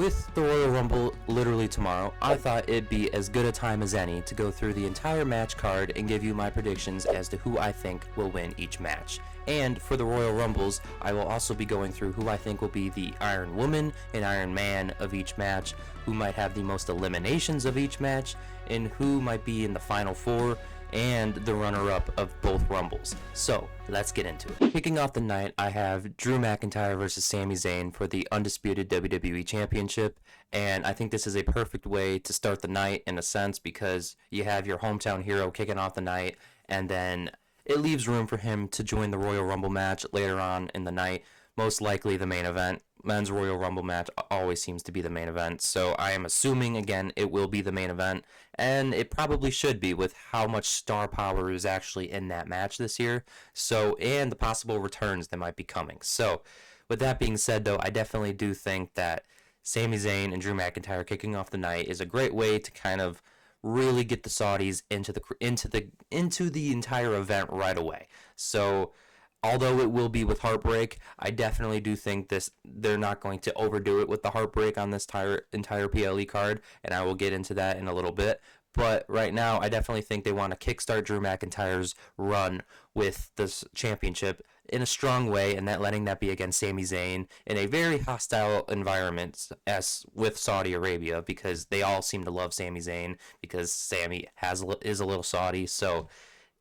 With the Royal Rumble literally tomorrow, I thought it'd be as good a time as any to go through the entire match card and give you my predictions as to who I think will win each match. And for the Royal Rumbles, I will also be going through who I think will be the Iron Woman and Iron Man of each match, who might have the most eliminations of each match, and who might be in the Final Four, and the runner-up of both Rumbles. So, let's get into it. Kicking off the night, I have Drew McIntyre versus Sami Zayn for the undisputed WWE Championship, and I think this is a perfect way to start the night in a sense because you have your hometown hero kicking off the night, and then it leaves room for him to join the Royal Rumble match later on in the night, most likely the main event. Men's Royal Rumble match always seems to be the main event, so I am assuming, again, it will be the main event, and it probably should be with how much star power is actually in that match this year, so, and the possible returns that might be coming. So, with that being said, though, I definitely do think that Sami Zayn and Drew McIntyre kicking off the night is a great way to kind of really get the Saudis into the entire event right away. So, although it will be with Heartbreak, I definitely do think they're not going to overdo it with the Heartbreak on this entire PLE card, and I will get into that in a little bit. But right now, I definitely think they want to kickstart Drew McIntyre's run with this championship in a strong way, and letting that be against Sami Zayn in a very hostile environment as with Saudi Arabia, because they all seem to love Sami Zayn because Sami is a little Saudi, so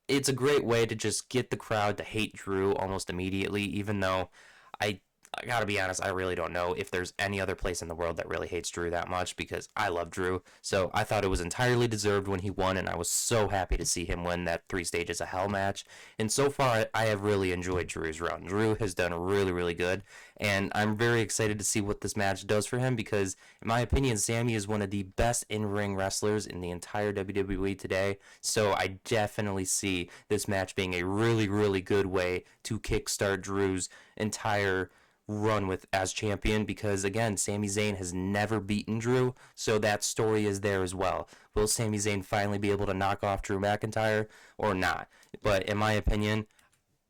it's a great way to just get the crowd to hate Drew almost immediately, even though I gotta be honest, I really don't know if there's any other place in the world that really hates Drew that much, because I love Drew. So I thought it was entirely deserved when he won, and I was so happy to see him win that 3 Stages of Hell match. And so far, I have really enjoyed Drew's run. Drew has done really, really good, and I'm very excited to see what this match does for him, because in my opinion, Sami is one of the best in-ring wrestlers in the entire WWE today. So I definitely see this match being a really, really good way to kickstart Drew's entire run as champion, because again, Sami Zayn has never beaten Drew, so that story is there as well. Will Sami Zayn finally be able to knock off Drew McIntyre or not? But in my opinion,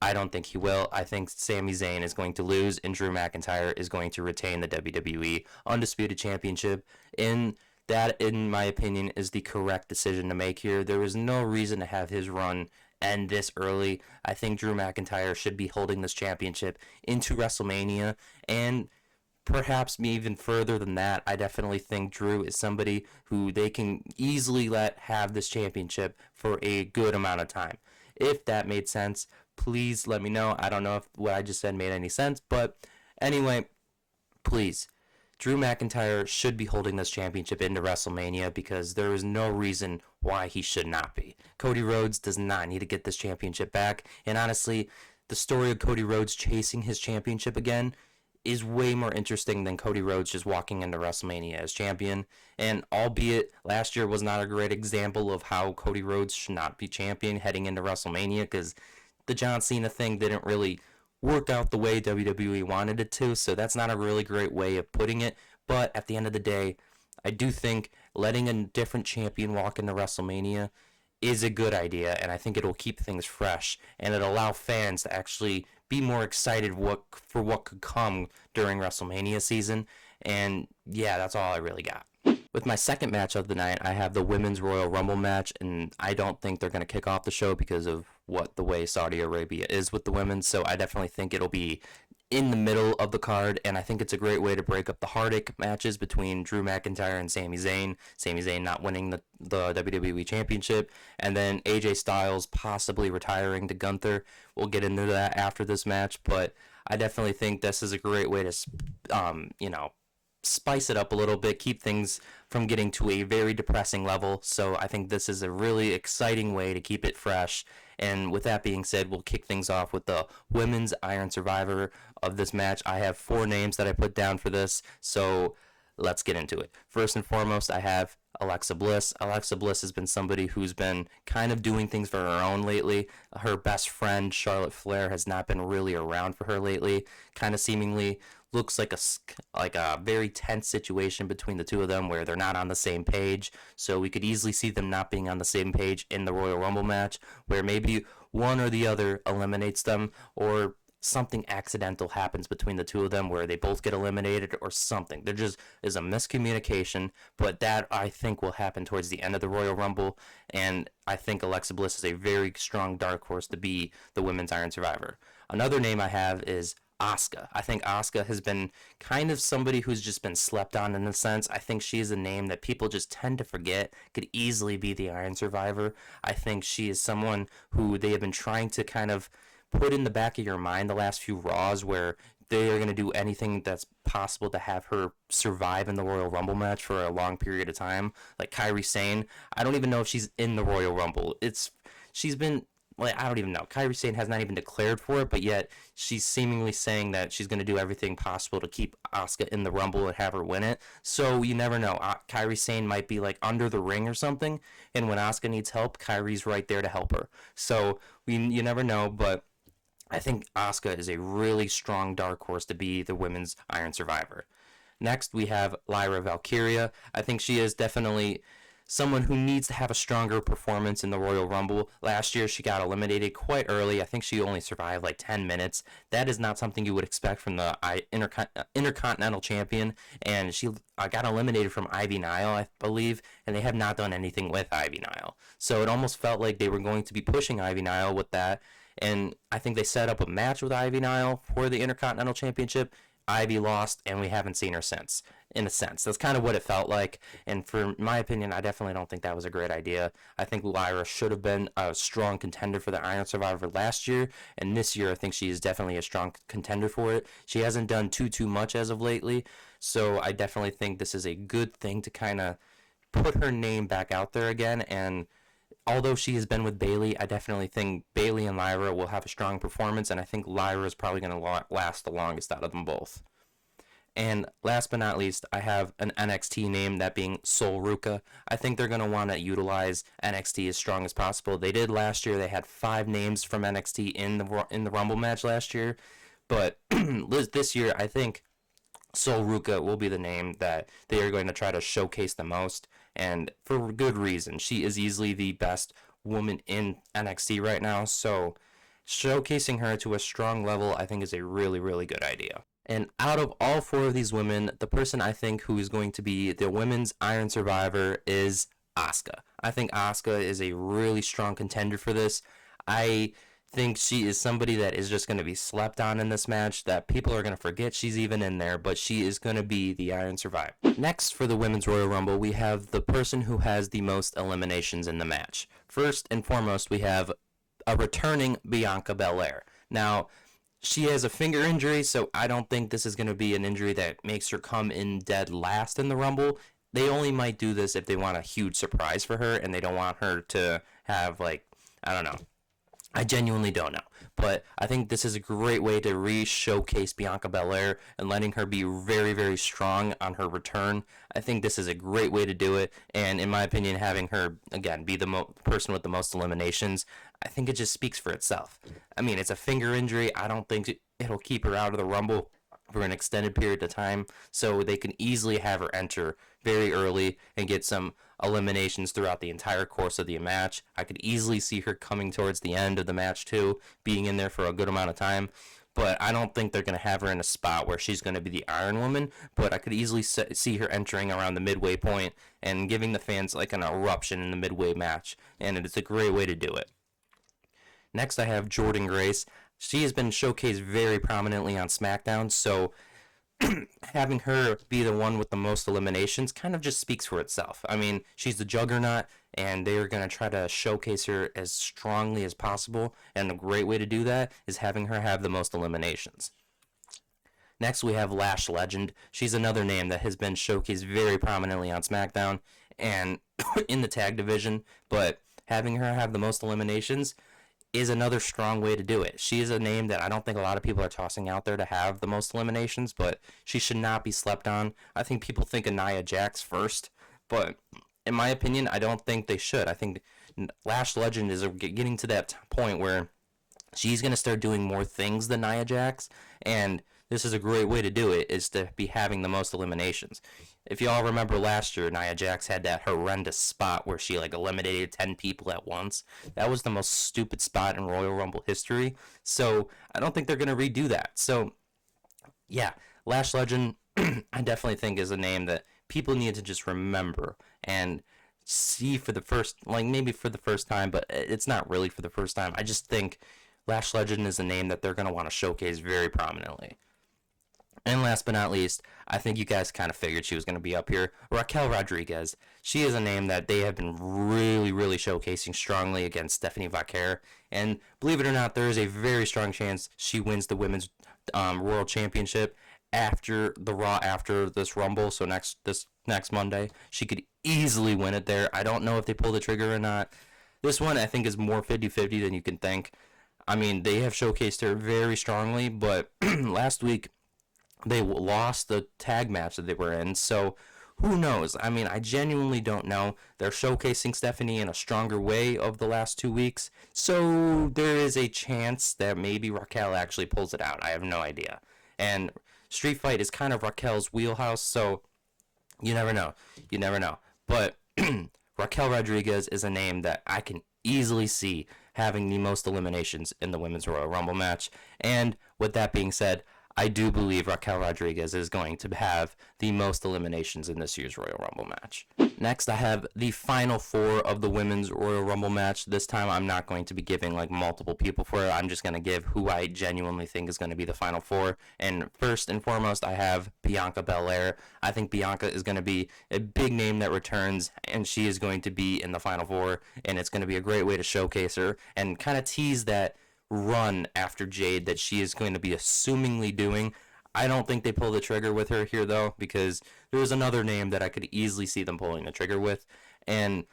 I don't think he will. I think Sami Zayn is going to lose, and Drew McIntyre is going to retain the WWE Undisputed Championship. And that, in my opinion, is the correct decision to make here. There is no reason to have his run end this early. I think Drew McIntyre should be holding this championship into WrestleMania, and perhaps even further than that. I definitely think Drew is somebody who they can easily let have this championship for a good amount of time. If that made sense, please let me know. I don't know if what I just said made any sense, but anyway, please, Drew McIntyre should be holding this championship into WrestleMania, because there is no reason why he should not be. Cody Rhodes does not need to get this championship back, and honestly, the story of Cody Rhodes chasing his championship again is way more interesting than Cody Rhodes just walking into WrestleMania as champion. And albeit last year was not a great example of how Cody Rhodes should not be champion heading into WrestleMania, because the John Cena thing didn't really work out the way WWE wanted it to, so that's not a really great way of putting it. But at the end of the day, I do think letting a different champion walk into WrestleMania is a good idea, and I think it'll keep things fresh, and it'll allow fans to actually be more excited for what could come during WrestleMania season. And yeah, that's all I really got. With my second match of the night, I have the Women's Royal Rumble match, and I don't think they're going to kick off the show because of the way Saudi Arabia is with the women, so I definitely think it'll be in the middle of the card, and I think it's a great way to break up the heartache matches between Drew McIntyre and Sami Zayn. Sami Zayn not winning the WWE Championship, and then AJ Styles possibly retiring to Gunther. We'll get into that after this match, but I definitely think this is a great way to, spice it up a little bit, keep things from getting to a very depressing level. So I think this is a really exciting way to keep it fresh. And with that being said, we'll kick things off with the Women's Iron Survivor of this match. I have 4 names that I put down for this, so let's get into it. First and foremost, I have Alexa Bliss. Alexa Bliss has been somebody who's been kind of doing things for her own lately. Her best friend, Charlotte Flair, has not been really around for her lately. Kind of seemingly looks like a very tense situation between the two of them where they're not on the same page. So we could easily see them not being on the same page in the Royal Rumble match, where maybe one or the other eliminates them, or something accidental happens between the two of them where they both get eliminated or something. There just is a miscommunication, but that I think will happen towards the end of the Royal Rumble, and I think Alexa Bliss is a very strong dark horse to be the Women's Iron Survivor. Another name I have is Asuka. I think Asuka has been kind of somebody who's just been slept on in a sense. I think she is a name that people just tend to forget could easily be the Iron Survivor. I think she is someone who they have been trying to kind of put in the back of your mind the last few Raws where they are going to do anything that's possible to have her survive in the Royal Rumble match for a long period of time. Like Kairi Sane, I don't even know if she's in the Royal Rumble. She's been I don't even know. Kairi Sane has not even declared for it, but yet she's seemingly saying that she's going to do everything possible to keep Asuka in the Rumble and have her win it. So you never know. Kairi Sane might be like under the ring or something, and when Asuka needs help, Kairi's right there to help her. So you never know, but I think Asuka is a really strong dark horse to be the Women's Iron Survivor. Next, we have Lyra Valkyria. I think she is definitely someone who needs to have a stronger performance in the Royal Rumble. Last year, she got eliminated quite early. I think she only survived like 10 minutes. That is not something you would expect from the Intercontinental Champion. And she got eliminated from Ivy Nile, I believe, and they have not done anything with Ivy Nile. So it almost felt like they were going to be pushing Ivy Nile with that. And I think they set up a match with Ivy Nile for the Intercontinental Championship. Ivy lost, and we haven't seen her since, in a sense. That's kind of what it felt like, and for my opinion, I definitely don't think that was a great idea. I think Lyra should have been a strong contender for the Iron Survivor last year, and this year I think she is definitely a strong contender for it. She hasn't done too much as of lately, so I definitely think this is a good thing to kind of put her name back out there again, and although she has been with Bayley, I definitely think Bayley and Lyra will have a strong performance, and I think Lyra is probably going to last the longest out of them both. And last but not least, I have an NXT name, that being Sol Ruca. I think they're going to want to utilize NXT as strong as possible. They did last year. They had 5 names from NXT in the Rumble match last year. But this year, I think Sol Ruca will be the name that they are going to try to showcase the most, and for good reason. She is easily the best woman in NXT right now, so showcasing her to a strong level I think is a really, really good idea. And out of all 4 of these women, the person I think who is going to be the Women's Iron Survivor is Asuka. I think Asuka is a really strong contender for this. I think she is somebody that is just going to be slept on in this match, that people are going to forget she's even in there, but she is going to be the Iron Survivor. Next, for the Women's Royal Rumble, we have the person who has the most eliminations in the match. First and foremost, we have a returning Bianca Belair. Now, she has a finger injury, so I don't think this is going to be an injury that makes her come in dead last in the Rumble. They only might do this if they want a huge surprise for her, and they don't want her to have, I don't know. I genuinely don't know. But I think this is a great way to re-showcase Bianca Belair and letting her be very, very strong on her return. I think this is a great way to do it. And in my opinion, having her, again, be the person with the most eliminations, I think it just speaks for itself. I mean, it's a finger injury. I don't think it'll keep her out of the Rumble for an extended period of time. So they can easily have her enter very early and get some eliminations throughout the entire course of the match. I could easily see her coming towards the end of the match too, being in there for a good amount of time. But I don't think they're going to have her in a spot where she's going to be the Iron Woman. But I could easily see her entering around the midway point and giving the fans like an eruption in the midway match. And it's a great way to do it. Next, I have Jordynne Grace. She has been showcased very prominently on Smackdown, so having her be the one with the most eliminations kind of just speaks for itself. I mean, she's the juggernaut, and they are going to try to showcase her as strongly as possible, and a great way to do that is having her have the most eliminations. Next, we have Lash Legend. She's another name that has been showcased very prominently on SmackDown and in the tag division, but having her have the most eliminations is another strong way to do it. She is a name that I don't think a lot of people are tossing out there to have the most eliminations, but she should not be slept on. I think people think of Nia Jax first, but in my opinion, I don't think they should. I think Lash Legend is getting to that point where she's going to start doing more things than Nia Jax, and this is a great way to do it, is to be having the most eliminations. if y'all remember last year, Nia Jax had that horrendous spot where she like eliminated 10 people at once. That was the most stupid spot in Royal Rumble history. So I don't think they're going to redo that. So yeah, Lash Legend, I definitely think is a name that people need to just remember and see for the first, like maybe for the first time, but it's not really for the first time. I just think Lash Legend is a name that they're going to want to showcase very prominently. And last but not least, I think you guys kind of figured she was going to be up here. Raquel Rodriguez. She is a name that they have been really, really showcasing strongly against Stephanie Vaquer. And believe it or not, there is a very strong chance she wins the Women's World Championship after the Raw after this Rumble. So this next Monday, she could easily win it there. I don't know if they pull the trigger or not. This one, I think, is more 50-50 than you can think. I mean, they have showcased her very strongly, but last week they lost the tag match that they were in, so who knows? I mean, I genuinely don't know. They're showcasing Stephanie in a stronger way of the last 2 weeks, so there is a chance that maybe Raquel actually pulls it out. I have no idea. And Street Fight is kind of Raquel's wheelhouse, so you never know. You never know. But Raquel Rodriguez is a name that I can easily see having the most eliminations in the Women's Royal Rumble match. And with that being said, I do believe Raquel Rodriguez is going to have the most eliminations in this year's Royal Rumble match. Next, I have the final four of the Women's Royal Rumble match. This time, I'm not going to be giving like multiple people for it. I'm just going to give who I genuinely think is going to be the final four. And first and foremost, I have Bianca Belair. I think Bianca is going to be a big name that returns, and she is going to be in the final four. And it's going to be a great way to showcase her and kind of tease that run after Jade that she is going to be assumingly doing. I don't think they pull the trigger with her here, though, because there's another name that I could easily see them pulling the trigger with. And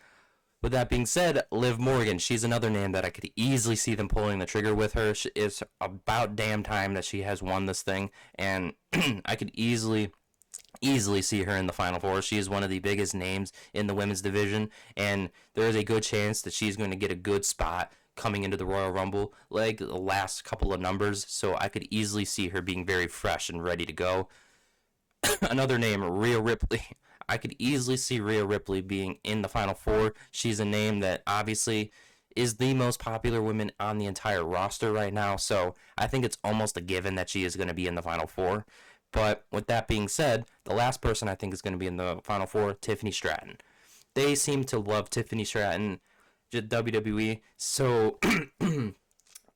with that being said, Liv Morgan, she's another name that I could easily see them pulling the trigger with her. It's about damn time that she has won this thing, and I could easily see her in the final four. She is one of the biggest names in the women's division, and there is a good chance that she's going to get a good spot coming into the Royal Rumble, like the last couple of numbers, so I could easily see her being very fresh and ready to go. Another name, Rhea Ripley. I could easily see Rhea Ripley being in the final four. She's a name that obviously is the most popular woman on the entire roster right now, so I think it's almost a given that she is going to be in the final four. But with that being said, the last person I think is going to be in the final four, Tiffany Stratton. They seem to love Tiffany Stratton, WWE, so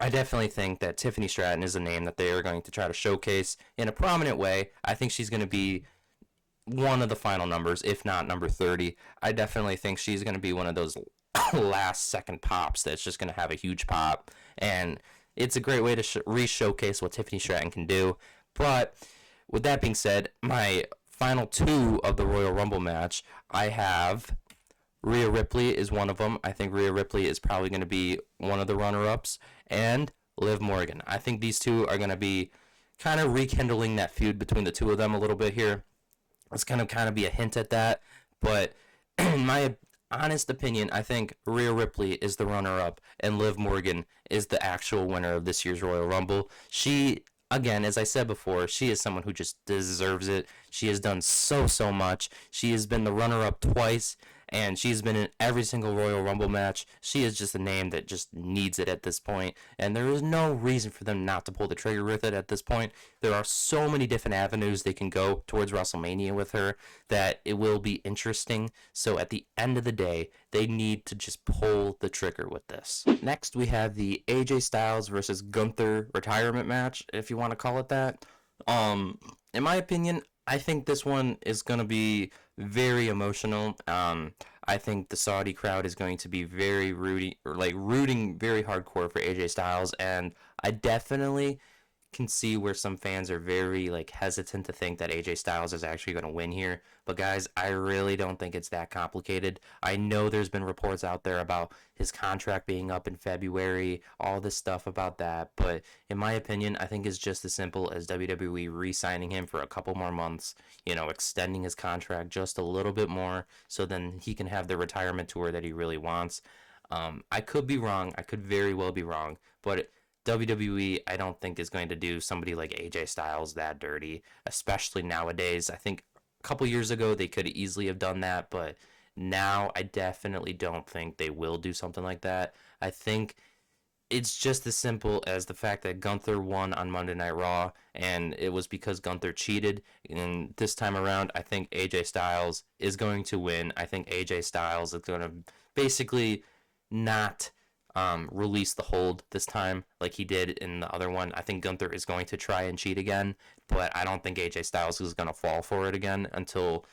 I definitely think that Tiffany Stratton is a name that they are going to try to showcase in a prominent way. I think she's going to be one of the final numbers, if not number 30. I definitely think she's going to be one of those last second pops that's just going to have a huge pop, and it's a great way to re-showcase what Tiffany Stratton can do. But with that being said, my final two of the Royal Rumble match, I have Rhea Ripley is one of them. I think Rhea Ripley is probably going to be one of the runner-ups. And Liv Morgan. I think these two are going to be kind of rekindling that feud between the two of them a little bit here. It's going to kind of be a hint at that. But in my honest opinion, I think Rhea Ripley is the runner-up and Liv Morgan is the actual winner of this year's Royal Rumble. She, again, as I said before, she is someone who just deserves it. She has done so much. She has been the runner-up twice, and she's been in every single Royal Rumble match. She is just a name that just needs it at this point, and there is no reason for them not to pull the trigger with it at this point. There are so many different avenues they can go towards WrestleMania with her that it will be interesting. So at the end of the day, they need to just pull the trigger with this. Next, we have the AJ Styles versus Gunther retirement match, if you want to call it that. In my opinion, I think this one is going to be very emotional. I think the Saudi crowd is going to be very rooting very hardcore for AJ Styles, and I definitely can see where some fans are very hesitant to think that AJ Styles is actually going to win here. But guys, I really don't think it's that complicated. I know there's been reports out there about his contract being up in February, all this stuff about that, but in my opinion, I think it's just as simple as WWE re-signing him for a couple more months, extending his contract just a little bit more so then he can have the retirement tour that he really wants. I could be wrong. I could very well be wrong, but WWE, I don't think, is going to do somebody like AJ Styles that dirty, especially nowadays. I think A couple years ago, they could easily have done that, but now I definitely don't think they will do something like that. I think it's just as simple as the fact that Gunther won on Monday Night Raw, and it was because Gunther cheated. And this time around, I think AJ Styles is going to win. I think AJ Styles is going to basically not release the hold this time like he did in the other one. I think Gunther is going to try and cheat again, but I don't think AJ Styles is going to fall for it again until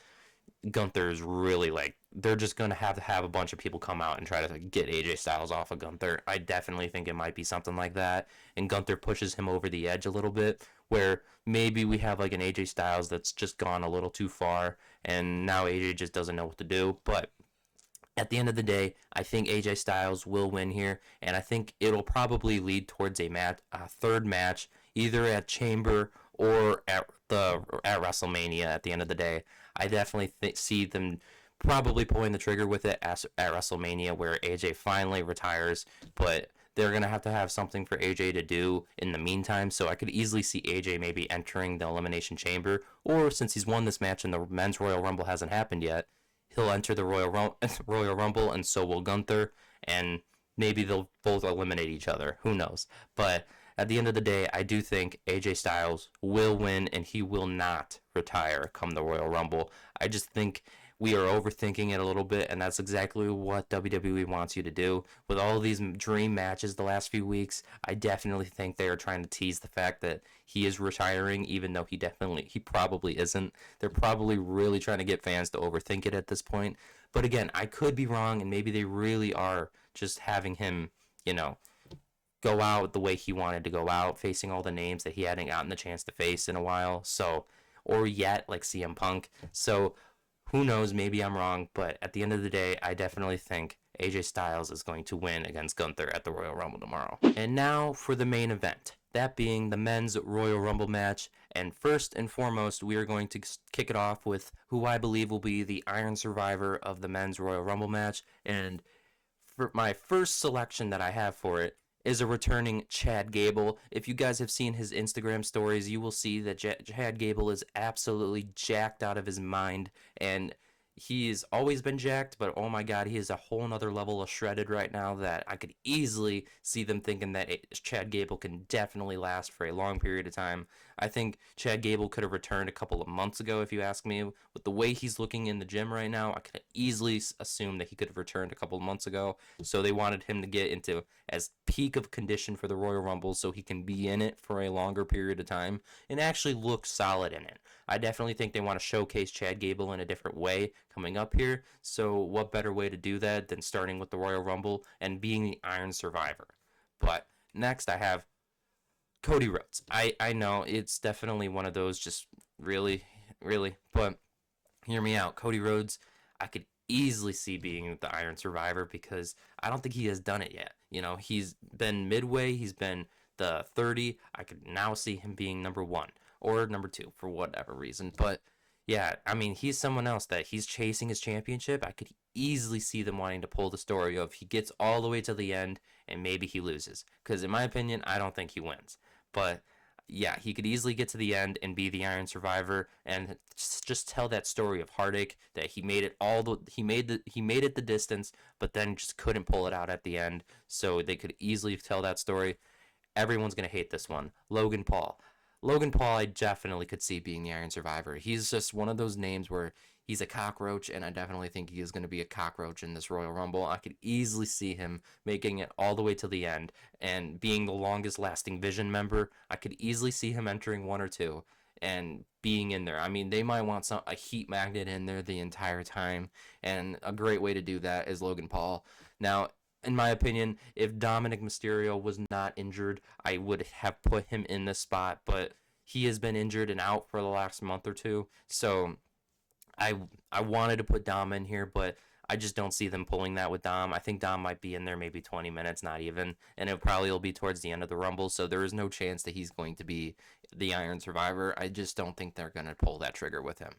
Gunther's really like they're just going to have a bunch of people come out and try to get AJ Styles off of Gunther. I definitely think it might be something like that, and Gunther pushes him over the edge a little bit, where maybe we have like an AJ Styles that's just gone a little too far, and now AJ just doesn't know what to do. But at the end of the day, I think AJ Styles will win here, and I think it'll probably lead towards a third match, either at Chamber or at WrestleMania. At the end of the day, I definitely see them probably pulling the trigger with it at WrestleMania, where AJ finally retires, but they're going to have something for AJ to do in the meantime. So I could easily see AJ maybe entering the Elimination Chamber, or since he's won this match and the Men's Royal Rumble hasn't happened yet, he'll enter the Royal Rumble, and so will Gunther, and maybe they'll both eliminate each other. Who knows? But at the end of the day, I do think AJ Styles will win, and he will not retire come the Royal Rumble. I just think we are overthinking it a little bit, and that's exactly what WWE wants you to do. With all these dream matches the last few weeks, I definitely think they are trying to tease the fact that he is retiring, even though he probably isn't. They're probably really trying to get fans to overthink it at this point. But again, I could be wrong, and maybe they really are just having him, go out the way he wanted to go out, facing all the names that he hadn't gotten the chance to face in a while. So, or yet, like CM Punk. So, who knows? Maybe I'm wrong, but at the end of the day, I definitely think AJ Styles is going to win against Gunther at the Royal Rumble tomorrow. And now for the main event, that being the men's Royal Rumble match. And first and foremost, we are going to kick it off with who I believe will be the Iron Survivor of the men's Royal Rumble match. And for my first selection that I have for it is a returning Chad Gable. If you guys have seen his Instagram stories, you will see that Chad Gable is absolutely jacked out of his mind, and he's always been jacked, but oh my god, he is a whole nother level of shredded right now that I could easily see them thinking that Chad Gable can definitely last for a long period of time. I think Chad Gable could have returned a couple of months ago, if you ask me. With the way he's looking in the gym right now, I could easily assume that he could have returned a couple of months ago. So they wanted him to get into as peak of condition for the Royal Rumble so he can be in it for a longer period of time and actually look solid in it. I definitely think they want to showcase Chad Gable in a different way coming up here. So what better way to do that than starting with the Royal Rumble and being the Iron Survivor? But next I have Cody Rhodes. I know it's definitely one of those just really, but hear me out. Cody Rhodes, I could easily see being the Iron Survivor because I don't think he has done it yet. He's been midway, he's been the 30. I could now see him being number 1 or number 2 for whatever reason. But yeah, I mean, he's someone else that he's chasing his championship. I could easily see them wanting to pull the story of he gets all the way to the end and maybe he loses. Because in my opinion, I don't think he wins. But yeah, he could easily get to the end and be the Iron Survivor and just tell that story of heartache that he made it the distance, but then just couldn't pull it out at the end. So they could easily tell that story. Everyone's gonna hate this one. Logan Paul. Logan Paul, I definitely could see being the Iron Survivor. He's just one of those names where he's a cockroach, and I definitely think he is going to be a cockroach in this Royal Rumble. I could easily see him making it all the way to the end and being the longest lasting Vision member. I could easily see him entering 1 or 2 and being in there. I mean, they might want a heat magnet in there the entire time, and a great way to do that is Logan Paul. Now, in my opinion, if Dominic Mysterio was not injured, I would have put him in this spot, but he has been injured and out for the last month or two, so I wanted to put Dom in here, but I just don't see them pulling that with Dom. I think Dom might be in there maybe 20 minutes, not even, and it probably will be towards the end of the Rumble, so there is no chance that he's going to be the Iron Survivor. I just don't think they're going to pull that trigger with him.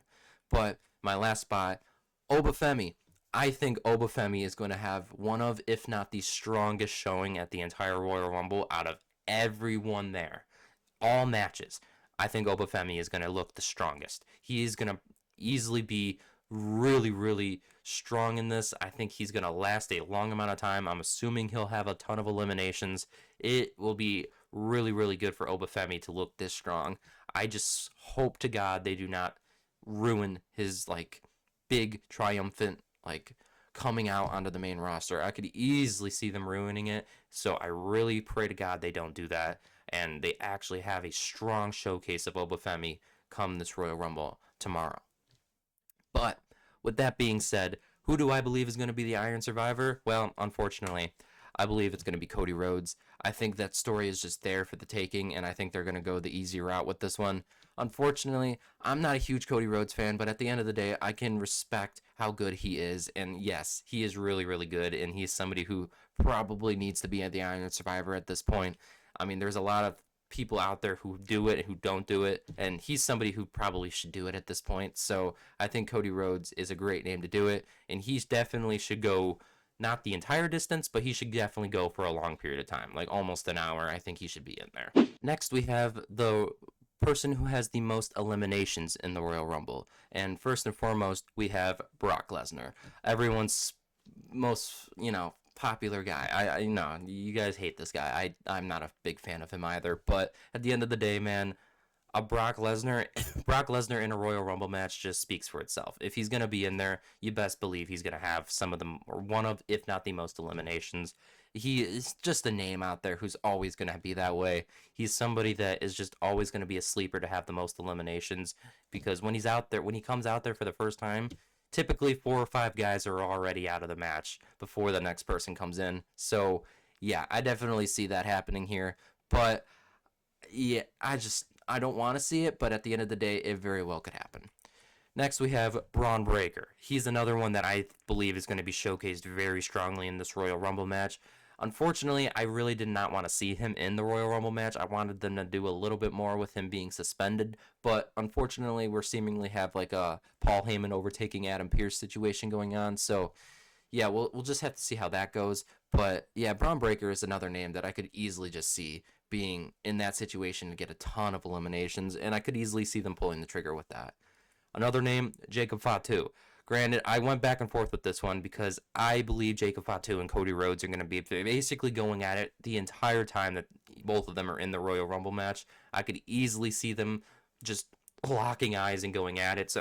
But my last spot, Obafemi. I think Obafemi is going to have one of, if not the strongest showing at the entire Royal Rumble out of everyone there. All matches. I think Obafemi is going to look the strongest. He is going to easily be really, really strong in this. I think he's going to last a long amount of time. I'm assuming he'll have a ton of eliminations. It will be really, really good for Obafemi to look this strong. I just hope to God they do not ruin his, like, big triumphant, like, coming out onto the main roster. I could easily see them ruining it. So I really pray to God they don't do that. And they actually have a strong showcase of Obafemi come this Royal Rumble tomorrow. But with that being said, who do I believe is going to be the Iron Survivor? Well, unfortunately, I believe it's going to be Cody Rhodes. I think that story is just there for the taking, and I think they're going to go the easy route with this one. Unfortunately, I'm not a huge Cody Rhodes fan, but at the end of the day, I can respect how good he is. And yes, he is really, really good, and he's somebody who probably needs to be at the Iron Survivor at this point. I mean, there's a lot of people out there who do it and who don't do it, and he's somebody who probably should do it at this point. So I think Cody Rhodes is a great name to do it, and he definitely should go not the entire distance, but he should definitely go for a long period of time, like almost an hour. I think he should be in there. Next, we have the person who has the most eliminations in the Royal Rumble. And first and foremost, we have Brock Lesnar. Everyone's most, popular guy. I know you guys hate this guy. I'm not a big fan of him either. But at the end of the day, man, a Brock Lesnar in a Royal Rumble match just speaks for itself. If he's gonna be in there, you best believe he's gonna have some of them, or one of, if not the most eliminations. He is just a name out there who's always gonna be that way. He's somebody that is just always gonna be a sleeper to have the most eliminations, because when he comes out there for the first time, typically 4 or 5 guys are already out of the match before the next person comes in. So yeah, I definitely see that happening here. But yeah, I don't want to see it, but at the end of the day, it very well could happen. Next, we have Braun Breaker. He's another one that I believe is going to be showcased very strongly in this Royal Rumble match. Unfortunately, I really did not want to see him in the Royal Rumble match. I wanted them to do a little bit more with him being suspended, but unfortunately, we're seemingly have like a Paul Heyman overtaking Adam Pearce situation going on. So, yeah, we'll just have to see how that goes. But yeah, Braun Breaker is another name that I could easily just see being in that situation to get a ton of eliminations, and I could easily see them pulling the trigger with that. Another name, Jacob Fatu. Granted, I went back and forth with this one because I believe Jacob Fatu and Cody Rhodes are going to be basically going at it the entire time that both of them are in the Royal Rumble match. I could easily see them just locking eyes and going at it.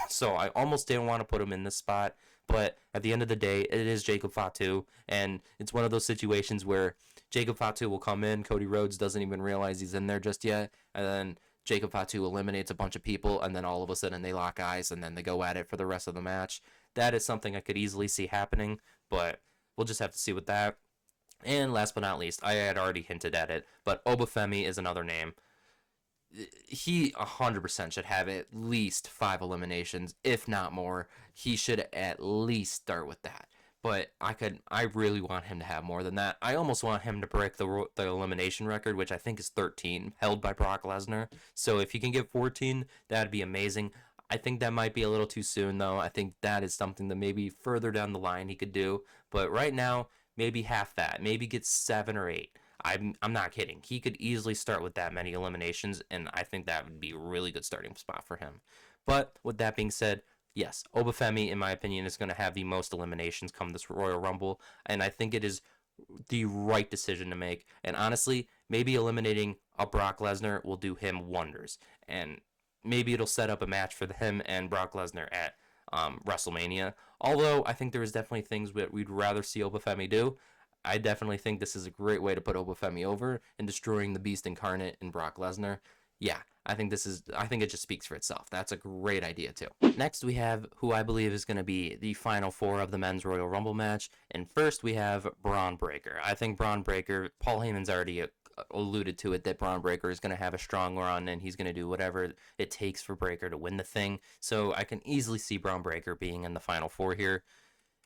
So I almost didn't want to put him in this spot. But at the end of the day, it is Jacob Fatu, and it's one of those situations where Jacob Fatu will come in, Cody Rhodes doesn't even realize he's in there just yet, and then Jacob Fatu eliminates a bunch of people, and then all of a sudden they lock eyes, and then they go at it for the rest of the match. That is something I could easily see happening, but we'll just have to see with that. And last but not least, I had already hinted at it, but Obafemi is another name. He 100% should have at least 5 eliminations, if not more. He should at least start with that. But I really want him to have more than that. I almost want him to break the elimination record, which I think is 13, held by Brock Lesnar. So if he can get 14, that'd be amazing. I think that might be a little too soon, though. I think that is something that maybe further down the line he could do. But right now, maybe half that. Maybe get 7 or 8. I'm not kidding. He could easily start with that many eliminations, and I think that would be a really good starting spot for him. But with that being said, yes, Obafemi, in my opinion, is going to have the most eliminations come this Royal Rumble, and I think it is the right decision to make. And honestly, maybe eliminating a Brock Lesnar will do him wonders, and maybe it'll set up a match for him and Brock Lesnar at WrestleMania. Although I think there is definitely things that we'd rather see Obafemi do. I definitely think this is a great way to put Obafemi over and destroying the Beast Incarnate in Brock Lesnar. Yeah, I think it just speaks for itself. That's a great idea too. Next, we have who I believe is going to be the final 4 of the Men's Royal Rumble match. And first, we have Braun Breaker. I think Braun Breaker, Paul Heyman's already alluded to it, that Braun Breaker is going to have a strong run and he's going to do whatever it takes for Breaker to win the thing. So I can easily see Braun Breaker being in the final 4 here.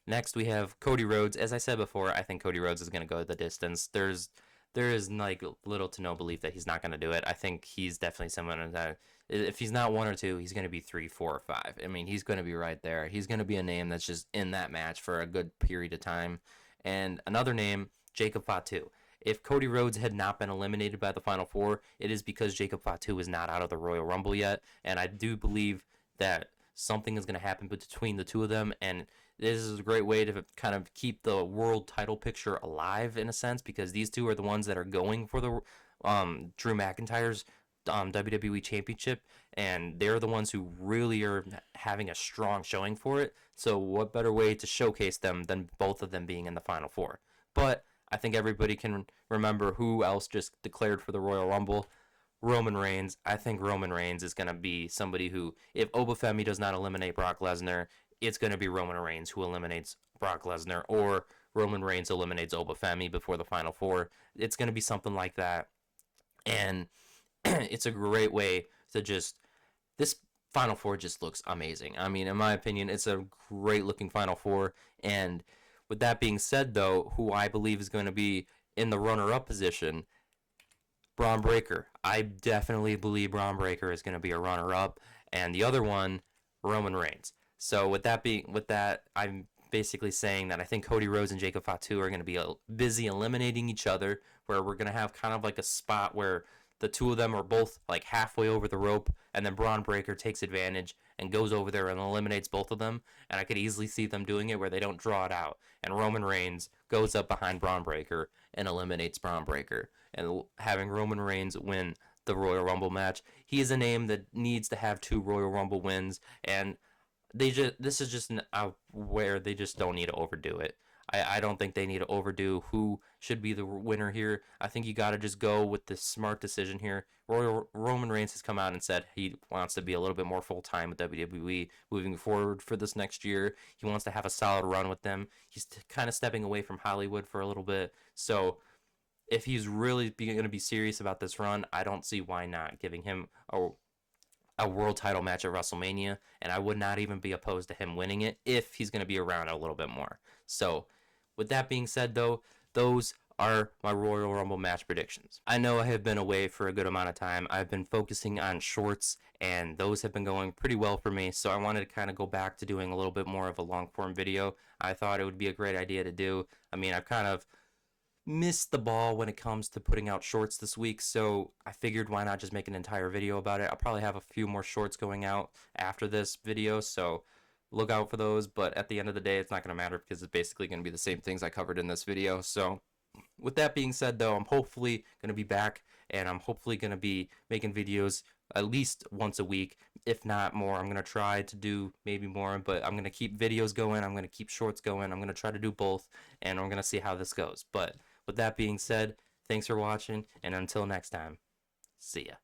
Next, we have Cody Rhodes. As I said before, I think Cody Rhodes is going to go the distance. There is like little to no belief that he's not going to do it. I think he's definitely someone that if he's not 1 or 2, he's going to be 3, 4, or 5. I mean, he's going to be right there. He's going to be a name that's just in that match for a good period of time. And another name, Jacob Fatu. If Cody Rhodes had not been eliminated by the Final 4, it is because Jacob Fatu is not out of the Royal Rumble yet. And I do believe that something is going to happen between the two of them, and this is a great way to kind of keep the world title picture alive in a sense, because these two are the ones that are going for the Drew McIntyre's WWE Championship, and they're the ones who really are having a strong showing for it. So what better way to showcase them than both of them being in the Final Four? But I think everybody can remember who else just declared for the Royal Rumble. Roman Reigns. I think Roman Reigns is going to be somebody who, if Obafemi does not eliminate Brock Lesnar, it's going to be Roman Reigns who eliminates Brock Lesnar, or Roman Reigns eliminates Obafemi before the Final Four. It's going to be something like that. And it's a great way to just, this Final Four just looks amazing. I mean, in my opinion, it's a great looking Final Four. And with that being said, though, who I believe is going to be in the runner-up position, Braun Breaker. I definitely believe Braun Breaker is going to be a runner-up, and the other one, Roman Reigns. So with that, I'm basically saying that I think Cody Rhodes and Jacob Fatu are going to be busy eliminating each other, where we're going to have kind of like a spot where the two of them are both like halfway over the rope, and then Braun Breaker takes advantage and goes over there and eliminates both of them. And I could easily see them doing it where they don't draw it out, and Roman Reigns goes up behind Braun Breaker and eliminates Braun Breaker, and having Roman Reigns win the Royal Rumble match. He is a name that needs to have 2 Royal Rumble wins, and this is just where they just don't need to overdo it. I don't think they need to overdo who should be the winner here. I think you got to just go with the smart decision here. Roman Reigns has come out and said he wants to be a little bit more full-time with WWE moving forward for this next year. He wants to have a solid run with them. He's kind of stepping away from Hollywood for a little bit. So if he's really going to be serious about this run, I don't see why not giving him a world title match at WrestleMania, and I would not even be opposed to him winning it if he's going to be around a little bit more. So with that being said, though, those are my Royal Rumble match predictions. I know I have been away for a good amount of time. I've been focusing on shorts, and those have been going pretty well for me, so I wanted to kind of go back to doing a little bit more of a long-form video. I thought it would be a great idea to do. I mean, I've kind of missed the ball when it comes to putting out shorts this week, so I figured why not just make an entire video about it. I'll probably have a few more shorts going out after this video, so look out for those. But at the end of the day, it's not going to matter because it's basically going to be the same things I covered in this video. So with that being said, though, I'm hopefully going to be back, and I'm hopefully going to be making videos at least once a week, if not more. I'm going to try to do maybe more, but I'm going to keep videos going. I'm going to keep shorts going. I'm going to try to do both, and I'm going to see how this goes. But with that being said, thanks for watching, and until next time, see ya.